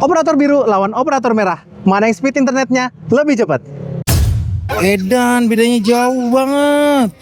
Operator biru lawan operator merah. Mana yang speed internetnya lebih cepat? Edan, bedanya jauh banget.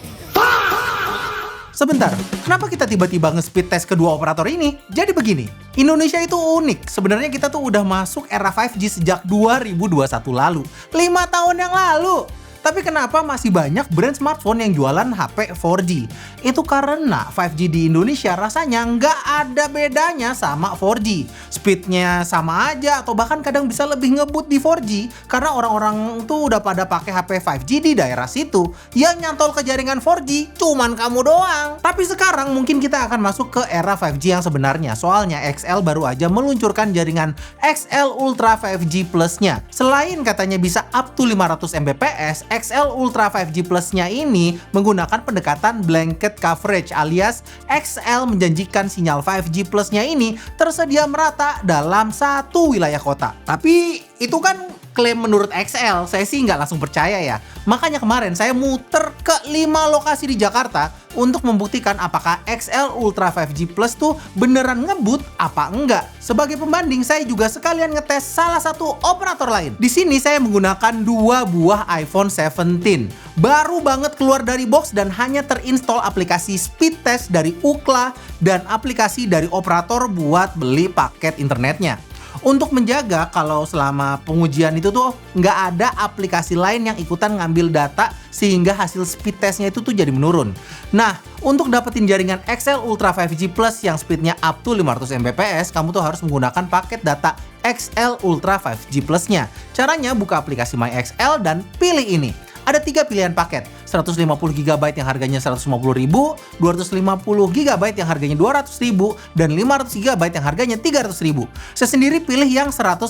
Sebentar, kenapa kita tiba-tiba nge-speed test kedua operator ini? Jadi begini, Indonesia itu unik. Sebenarnya kita tuh udah masuk era 5G sejak 2021 lalu. 5 tahun yang lalu. Tapi kenapa masih banyak brand smartphone yang jualan HP 4G? Itu karena 5G di Indonesia rasanya nggak ada bedanya sama 4G. Speednya sama aja atau bahkan kadang bisa lebih ngebut di 4G karena orang-orang tuh udah pada pakai HP 5G di daerah situ. Yang nyantol ke jaringan 4G cuman kamu doang. Tapi sekarang mungkin kita akan masuk ke era 5G yang sebenarnya. Soalnya XL baru aja meluncurkan jaringan XL Ultra 5G Plus-nya. Selain katanya bisa up to 500 Mbps, XL Ultra 5G Plus-nya ini menggunakan pendekatan blanket coverage alias XL menjanjikan sinyal 5G Plus-nya ini tersedia merata dalam satu wilayah kota. Tapi itu kan klaim menurut XL, saya sih nggak langsung percaya ya. Makanya kemarin saya muter ke 5 lokasi di Jakarta untuk membuktikan apakah XL Ultra 5G Plus tuh beneran ngebut apa enggak. Sebagai pembanding, saya juga sekalian ngetes salah satu operator lain. Di sini saya menggunakan 2 buah iPhone 17. Baru banget keluar dari box dan hanya terinstall aplikasi speed test dari Ookla dan aplikasi dari operator buat beli paket internetnya. Untuk menjaga kalau selama pengujian itu tuh nggak ada aplikasi lain yang ikutan ngambil data sehingga hasil speed testnya itu tuh jadi menurun. Nah, untuk dapetin jaringan XL Ultra 5G Plus yang speednya up to 500 Mbps, kamu tuh harus menggunakan paket data XL Ultra 5G Plus-nya. Caranya buka aplikasi MyXL dan pilih ini. Ada 3 pilihan paket, 150GB yang harganya 150.000, 250GB yang harganya 200.000, dan 500GB yang harganya 300.000. Saya sendiri pilih yang 150.000,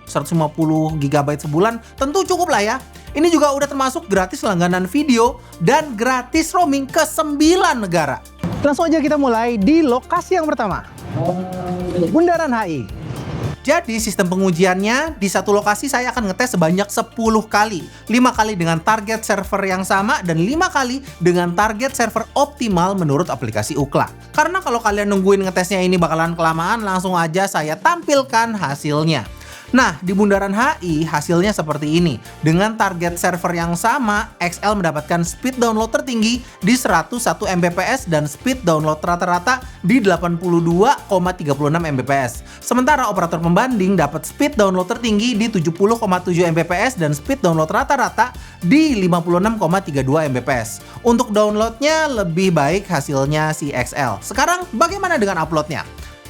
150GB sebulan tentu cukup lah ya. Ini juga udah termasuk gratis langganan video dan gratis roaming ke 9 negara. Langsung aja kita mulai di lokasi yang pertama, Bundaran HI. Jadi sistem pengujiannya di satu lokasi saya akan ngetes sebanyak 10 kali. 5 kali dengan target server yang sama dan 5 kali dengan target server optimal menurut aplikasi Ookla. Karena kalau kalian nungguin ngetesnya ini bakalan kelamaan, langsung aja saya tampilkan hasilnya. Nah, di Bundaran HI hasilnya seperti ini. Dengan target server yang sama, XL mendapatkan speed download tertinggi di 101 Mbps dan speed download rata-rata di 82,36 Mbps. Sementara operator pembanding dapat speed download tertinggi di 70,7 Mbps dan speed download rata-rata di 56,32 Mbps. Untuk downloadnya lebih baik hasilnya si XL. Sekarang bagaimana dengan uploadnya?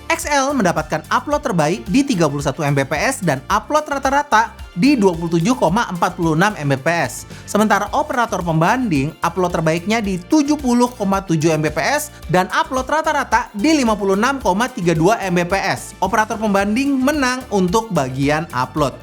XL mendapatkan upload terbaik di 31 Mbps dan upload rata-rata di 27,46 Mbps. Sementara operator pembanding upload terbaiknya di 70,7 Mbps dan upload rata-rata di 56,32 Mbps. Operator pembanding menang untuk bagian upload.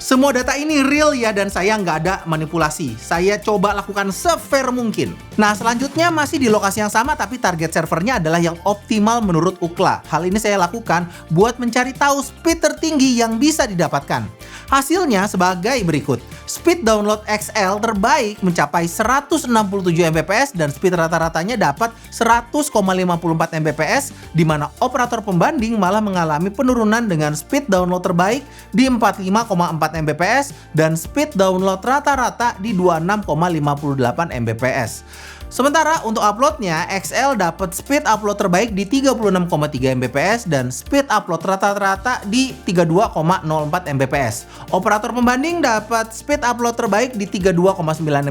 Semua data ini real ya dan saya nggak ada manipulasi. Saya coba lakukan se-fair mungkin. Nah, selanjutnya masih di lokasi yang sama tapi target servernya adalah yang optimal menurut Ookla. Hal ini saya lakukan buat mencari tahu speed tertinggi yang bisa didapatkan. Hasilnya sebagai berikut. Speed download XL terbaik mencapai 167 Mbps dan speed rata-ratanya dapat 100,54 Mbps, di mana operator pembanding malah mengalami penurunan dengan speed download terbaik di 45,4 Mbps dan speed download rata-rata di 26,58 Mbps. Sementara untuk uploadnya, XL dapat speed upload terbaik di 36,3 Mbps dan speed upload rata-rata di 32,04 Mbps. Operator pembanding dapat speed upload terbaik di 32,9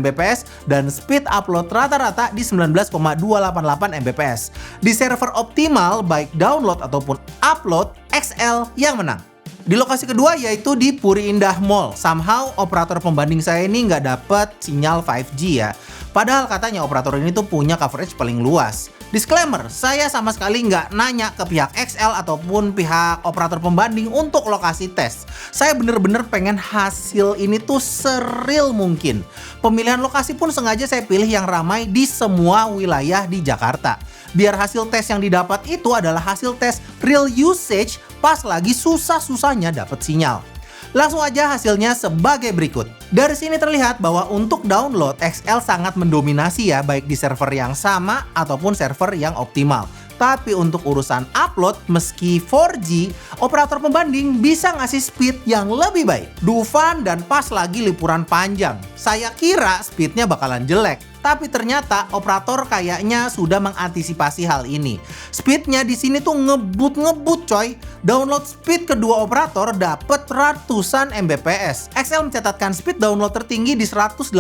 Mbps dan speed upload rata-rata di 19,288 Mbps. Di server optimal, baik download ataupun upload, XL yang menang. Di lokasi kedua yaitu di Puri Indah Mall. Somehow operator pembanding saya ini nggak dapet sinyal 5G ya. Padahal katanya operator ini tuh punya coverage paling luas. Disclaimer, saya sama sekali nggak nanya ke pihak XL ataupun pihak operator pembanding untuk lokasi tes. Saya bener-bener pengen hasil ini tuh seril mungkin. Pemilihan lokasi pun sengaja saya pilih yang ramai di semua wilayah di Jakarta. Biar hasil tes yang didapat itu adalah hasil tes real usage pas lagi susah-susahnya dapat sinyal. Langsung aja hasilnya sebagai berikut. Dari sini terlihat bahwa untuk download XL sangat mendominasi ya, baik di server yang sama ataupun server yang optimal. Tapi untuk urusan upload, meski 4G, operator pembanding bisa ngasih speed yang lebih baik. Dufan dan pas lagi liburan panjang, saya kira speednya bakalan jelek. Tapi ternyata operator kayaknya sudah mengantisipasi hal ini. Speednya di sini tuh ngebut coy. Download speed kedua operator dapet ratusan Mbps. XL mencatatkan speed download tertinggi di 188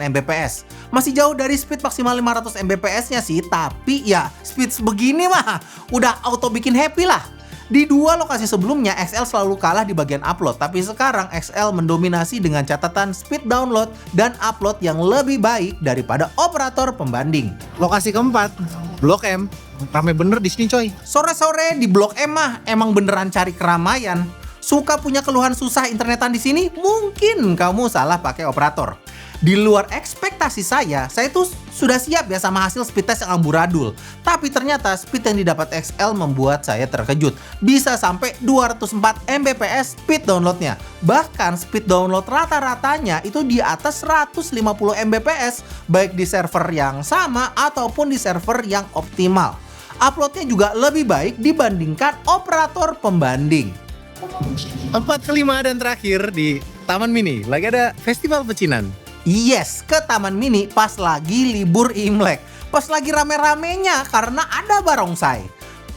Mbps. Masih jauh dari speed maksimal 500 Mbps-nya sih, tapi ya speed sebegini mah udah auto bikin happy lah. Di dua lokasi sebelumnya, XL selalu kalah di bagian upload, tapi sekarang XL mendominasi dengan catatan speed download dan upload yang lebih baik daripada operator pembanding. Lokasi keempat, Blok M. Rame bener di sini coy. Sore-sore di Blok M mah emang beneran cari keramaian. Suka punya keluhan susah internetan di sini? Mungkin kamu salah pakai operator. Di luar ekspektasi saya tuh sudah siap ya sama hasil speed test yang amburadul. Tapi ternyata speed yang didapat XL membuat saya terkejut. Bisa sampai 204 Mbps speed downloadnya. Bahkan speed download rata-ratanya itu di atas 150 Mbps, baik di server yang sama ataupun di server yang optimal. Uploadnya juga lebih baik dibandingkan operator pembanding. 4 kelima dan terakhir di Taman Mini. Lagi ada festival pecinan. Yes, ke Taman Mini pas lagi libur Imlek. Pas lagi rame-ramenya karena ada barongsai.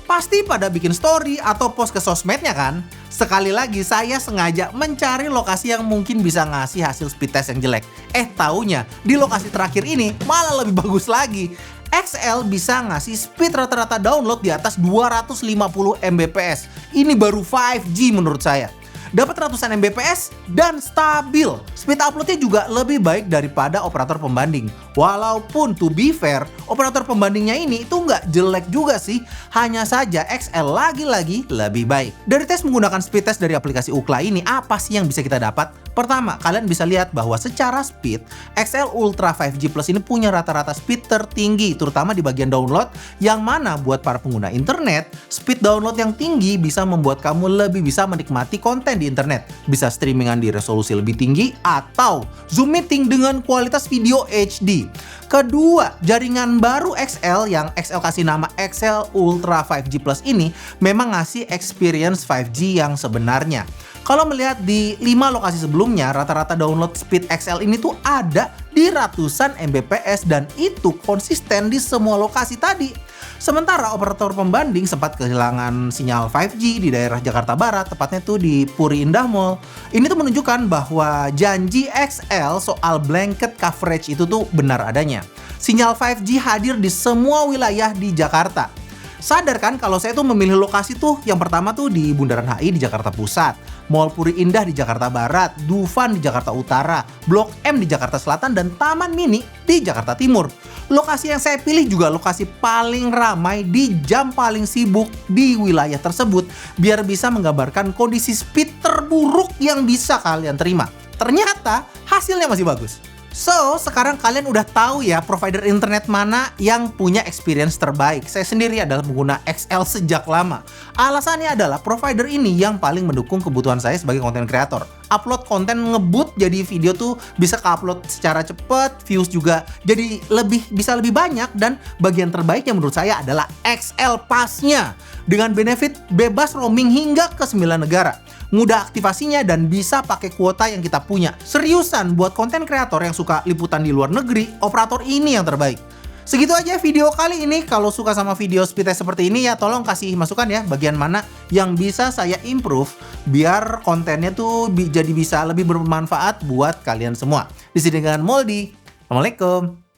Pasti pada bikin story atau post ke sosmednya kan? Sekali lagi saya sengaja mencari lokasi yang mungkin bisa ngasih hasil speed test yang jelek. Taunya di lokasi terakhir ini malah lebih bagus lagi. XL bisa ngasih speed rata-rata download di atas 250 Mbps. Ini baru 5G menurut saya. Dapat ratusan Mbps dan stabil. Speed uploadnya juga lebih baik daripada operator pembanding. Walaupun to be fair, operator pembandingnya ini itu nggak jelek juga sih. Hanya saja XL lagi-lagi lebih baik. Dari tes menggunakan speed test dari aplikasi Ookla ini, apa sih yang bisa kita dapat? Pertama, kalian bisa lihat bahwa secara speed, XL Ultra 5G Plus ini punya rata-rata speed tertinggi, terutama di bagian download, yang mana buat para pengguna internet, speed download yang tinggi bisa membuat kamu lebih bisa menikmati konten di internet. Bisa streamingan di resolusi lebih tinggi, atau Zoom meeting dengan kualitas video HD. Kedua, jaringan baru XL yang XL kasih nama XL Ultra 5G Plus ini memang ngasih experience 5G yang sebenarnya. Kalau melihat di 5 lokasi sebelumnya, rata-rata download speed XL ini tuh ada di ratusan Mbps dan itu konsisten di semua lokasi tadi. Sementara operator pembanding sempat kehilangan sinyal 5G di daerah Jakarta Barat, tepatnya tuh di Puri Indah Mall. Ini tuh menunjukkan bahwa janji XL soal blanket coverage itu tuh benar adanya. Sinyal 5G hadir di semua wilayah di Jakarta. Sadar kan kalau saya tuh memilih lokasi tuh yang pertama tuh di Bundaran HI di Jakarta Pusat, Mall Puri Indah di Jakarta Barat, Dufan di Jakarta Utara, Blok M di Jakarta Selatan, dan Taman Mini di Jakarta Timur. Lokasi yang saya pilih juga lokasi paling ramai di jam paling sibuk di wilayah tersebut biar bisa menggambarkan kondisi speed terburuk yang bisa kalian terima. Ternyata hasilnya masih bagus. So, sekarang kalian udah tahu ya provider internet mana yang punya experience terbaik. Saya sendiri adalah pengguna XL sejak lama. Alasannya adalah provider ini yang paling mendukung kebutuhan saya sebagai content creator. Upload konten ngebut, jadi video tuh bisa ke-upload secara cepat, views juga jadi bisa lebih banyak, dan bagian terbaiknya menurut saya adalah XL Pass-nya. Dengan benefit bebas roaming hingga ke 9 negara. Mudah aktivasinya dan bisa pakai kuota yang kita punya. Seriusan, buat konten kreator yang suka liputan di luar negeri, operator ini yang terbaik. Segitu aja video kali ini. Kalau suka sama video speed test seperti ini ya tolong kasih masukan ya bagian mana yang bisa saya improve biar kontennya tuh jadi bisa lebih bermanfaat buat kalian semua. Di sini dengan Moldy. Assalamualaikum.